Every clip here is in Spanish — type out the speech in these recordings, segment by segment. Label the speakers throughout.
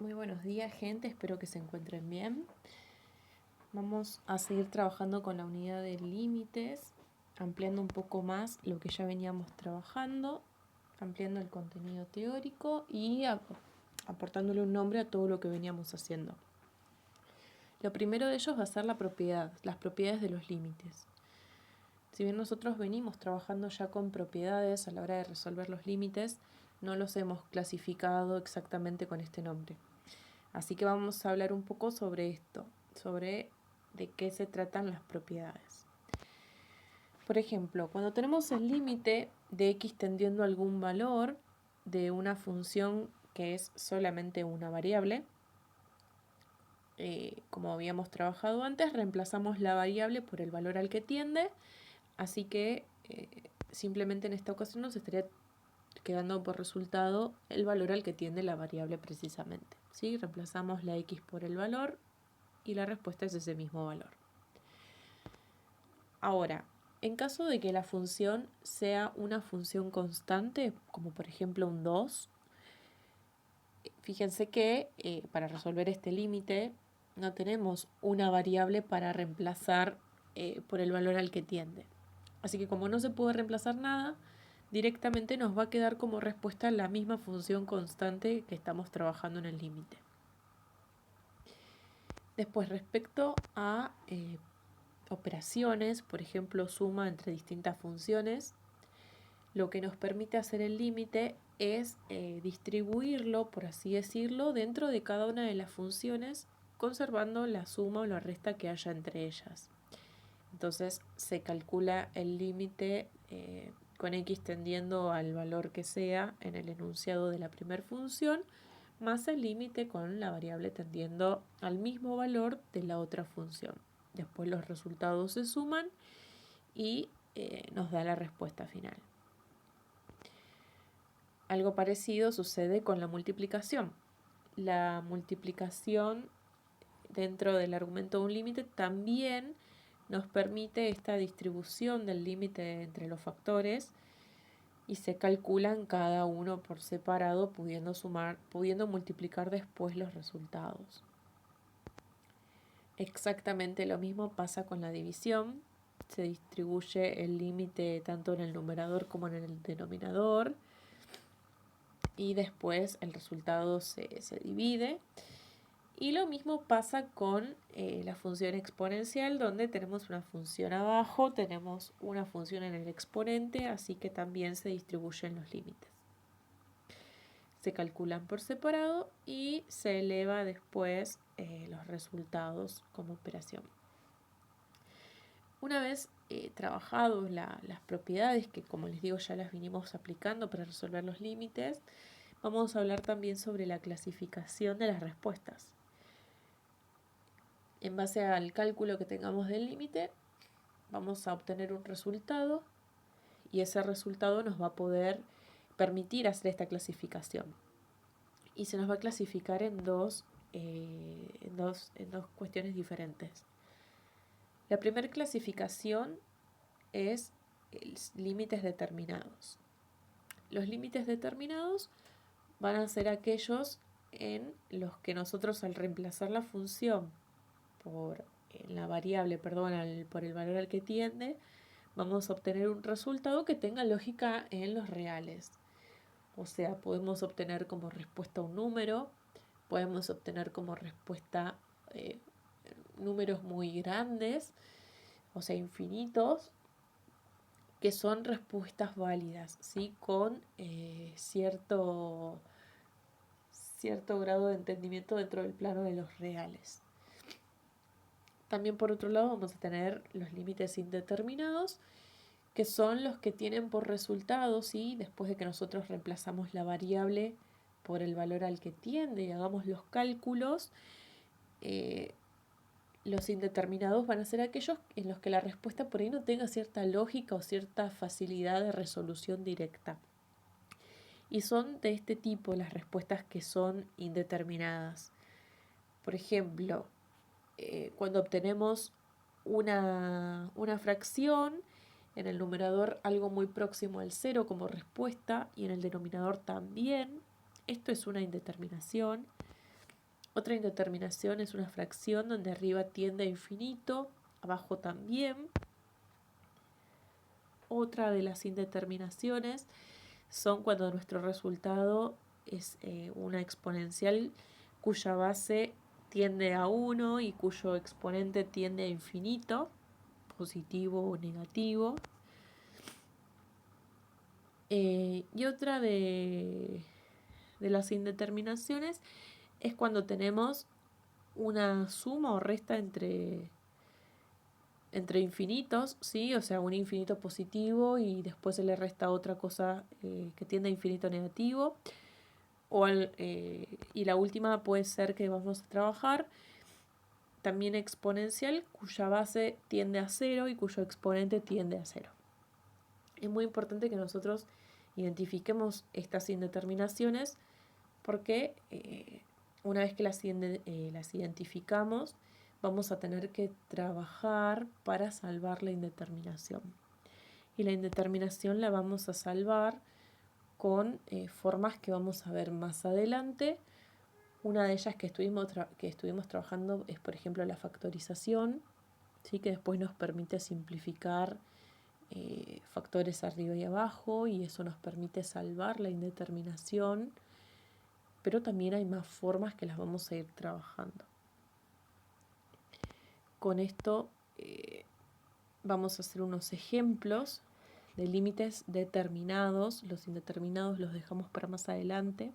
Speaker 1: Muy buenos días, gente. Espero que se encuentren bien. Vamos a seguir trabajando con la unidad de límites, ampliando un poco más lo que ya veníamos trabajando, ampliando el contenido teórico y aportándole un nombre a todo lo que veníamos haciendo. Lo primero de ellos va a ser la propiedad, las propiedades de los límites. Si bien nosotros venimos trabajando ya con propiedades a la hora de resolver los límites, no los hemos clasificado exactamente con este nombre. Así que vamos a hablar un poco sobre esto, sobre de qué se tratan las propiedades. Por ejemplo, cuando tenemos el límite de x tendiendo a algún valor de una función que es solamente una variable, como habíamos trabajado antes, reemplazamos la variable por el valor al que tiende, así que simplemente en esta ocasión nos estaría quedando por resultado el valor al que tiende la variable precisamente. ¿Sí? Reemplazamos la x por el valor y la respuesta es ese mismo valor. Ahora, en caso de que la función sea una función constante, como por ejemplo un 2, fíjense que para resolver este límite no tenemos una variable para reemplazar por el valor al que tiende. Así que como no se puede reemplazar nada, directamente nos va a quedar como respuesta la misma función constante que estamos trabajando en el límite. Después, respecto a operaciones, por ejemplo, suma entre distintas funciones, lo que nos permite hacer el límite es distribuirlo, por así decirlo, dentro de cada una de las funciones, conservando la suma o la resta que haya entre ellas. Entonces se calcula el límite con x tendiendo al valor que sea en el enunciado de la primera función, más el límite con la variable tendiendo al mismo valor de la otra función. Después los resultados se suman y nos da la respuesta final. Algo parecido sucede con la multiplicación. La multiplicación dentro del argumento de un límite también nos permite esta distribución del límite entre los factores y se calculan cada uno por separado, pudiendo multiplicar después los resultados. Exactamente lo mismo pasa con la división. Se distribuye el límite tanto en el numerador como en el denominador y después el resultado se divide. Y lo mismo pasa con la función exponencial, donde tenemos una función abajo, tenemos una función en el exponente, así que también se distribuyen los límites. Se calculan por separado y se eleva después los resultados como operación. Una vez trabajados las propiedades, que como les digo ya las vinimos aplicando para resolver los límites, vamos a hablar también sobre la clasificación de las respuestas. En base al cálculo que tengamos del límite, vamos a obtener un resultado y ese resultado nos va a poder permitir hacer esta clasificación. Y se nos va a clasificar en dos cuestiones diferentes. La primera clasificación es límites determinados. Los límites determinados van a ser aquellos en los que nosotros al reemplazar la función por la variable, por el valor al que tiende, vamos a obtener un resultado que tenga lógica en los reales. O sea, podemos obtener como respuesta un número, podemos obtener como respuesta números muy grandes, o sea, infinitos, que son respuestas válidas, ¿sí? Con cierto grado de entendimiento dentro del plano de los reales. También por otro lado vamos a tener los límites indeterminados, que son los que tienen por resultado, ¿sí? Después de que nosotros reemplazamos la variable por el valor al que tiende y hagamos los cálculos, los indeterminados van a ser aquellos en los que la respuesta por ahí no tenga cierta lógica o cierta facilidad de resolución directa. Y son de este tipo las respuestas que son indeterminadas. Por ejemplo, cuando obtenemos una fracción, en el numerador algo muy próximo al 0 como respuesta y en el denominador también. Esto es una indeterminación. Otra indeterminación es una fracción donde arriba tiende a infinito, abajo también. Otra de las indeterminaciones son cuando nuestro resultado es una exponencial cuya base tiende a 1 y cuyo exponente tiende a infinito, positivo o negativo. Y otra de las indeterminaciones es cuando tenemos una suma o resta entre infinitos, ¿sí? O sea, un infinito positivo y después se le resta otra cosa que tiende a infinito negativo. Y la última puede ser que vamos a trabajar también exponencial, cuya base tiende a 0 y cuyo exponente tiende a 0. Es muy importante que nosotros identifiquemos estas indeterminaciones porque una vez que las identificamos, vamos a tener que trabajar para salvar la indeterminación. Y la indeterminación la vamos a salvar con formas que vamos a ver más adelante. Una de ellas que estuvimos trabajando es, por ejemplo, la factorización, ¿sí? Que después nos permite simplificar factores arriba y abajo y eso nos permite salvar la indeterminación, pero también hay más formas que las vamos a ir trabajando. Con esto vamos a hacer unos ejemplos de límites determinados. Los indeterminados los dejamos para más adelante,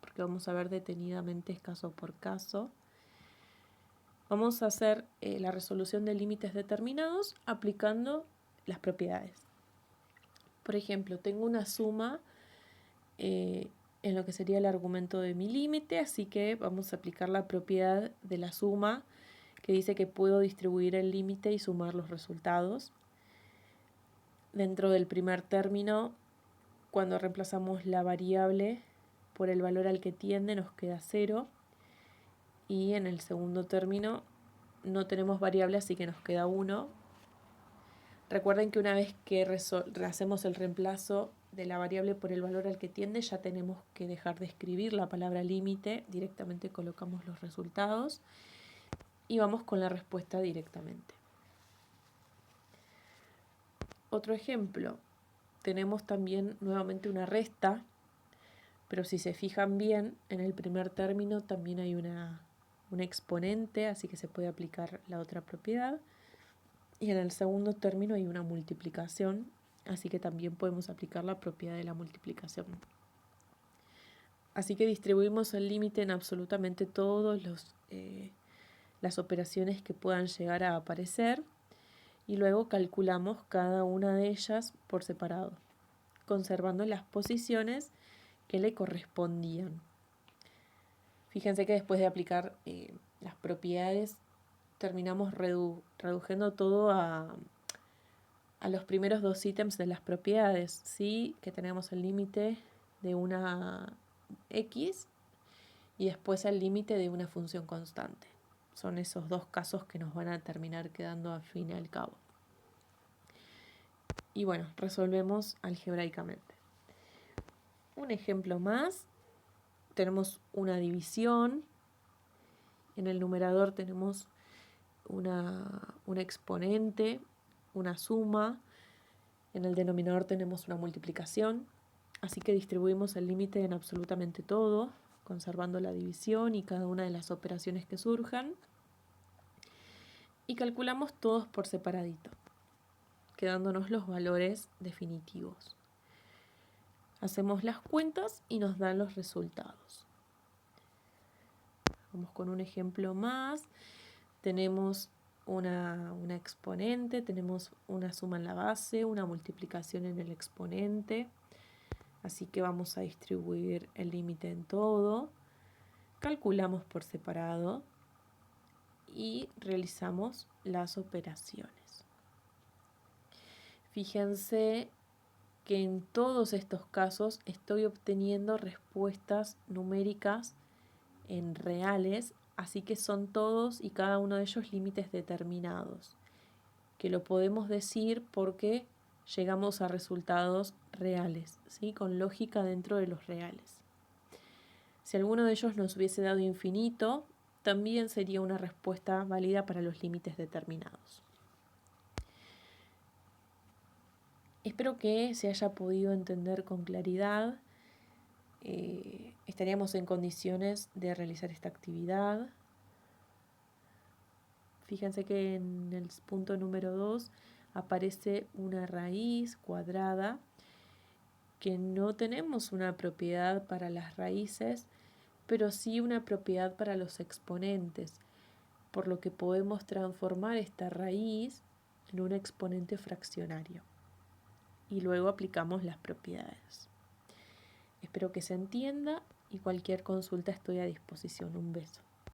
Speaker 1: porque vamos a ver detenidamente caso por caso. Vamos a hacer la resolución de límites determinados aplicando las propiedades. Por ejemplo, tengo una suma en lo que sería el argumento de mi límite, así que vamos a aplicar la propiedad de la suma que dice que puedo distribuir el límite y sumar los resultados. Dentro del primer término, cuando reemplazamos la variable por el valor al que tiende, nos queda 0. Y en el segundo término no tenemos variable, así que nos queda 1. Recuerden que una vez que hacemos el reemplazo de la variable por el valor al que tiende, ya tenemos que dejar de escribir la palabra límite, directamente colocamos los resultados y vamos con la respuesta directamente. Otro ejemplo, tenemos también nuevamente una resta, pero si se fijan bien, en el primer término también hay un exponente, así que se puede aplicar la otra propiedad. Y en el segundo término hay una multiplicación, así que también podemos aplicar la propiedad de la multiplicación. Así que distribuimos el límite en absolutamente todas las operaciones que puedan llegar a aparecer y luego calculamos cada una de ellas por separado, conservando las posiciones que le correspondían. Fíjense que después de aplicar las propiedades terminamos reduciendo todo a los primeros dos ítems de las propiedades, ¿sí? Que tenemos el límite de una x y después el límite de una función constante. Son esos dos casos que nos van a terminar quedando al fin y al cabo. Y bueno, resolvemos algebraicamente. Un ejemplo más. Tenemos una división. En el numerador tenemos un exponente, una suma. En el denominador tenemos una multiplicación. Así que distribuimos el límite en absolutamente todo, conservando la división y cada una de las operaciones que surjan. Y calculamos todos por separadito, quedándonos los valores definitivos. Hacemos las cuentas y nos dan los resultados. Vamos con un ejemplo más. Tenemos una exponente, tenemos una suma en la base, una multiplicación en el exponente. Así que vamos a distribuir el límite en todo. Calculamos por separado y realizamos las operaciones. Fíjense que en todos estos casos estoy obteniendo respuestas numéricas en reales, así que son todos y cada uno de ellos límites determinados, que lo podemos decir porque llegamos a resultados reales, ¿sí? Con lógica dentro de los reales. Si alguno de ellos nos hubiese dado infinito, también sería una respuesta válida para los límites determinados. Espero que se haya podido entender con claridad. Estaríamos en condiciones de realizar esta actividad. Fíjense que en el punto número 2 aparece una raíz cuadrada, que no tenemos una propiedad para las raíces, pero sí una propiedad para los exponentes, por lo que podemos transformar esta raíz en un exponente fraccionario. Y luego aplicamos las propiedades. Espero que se entienda y cualquier consulta estoy a disposición. Un beso.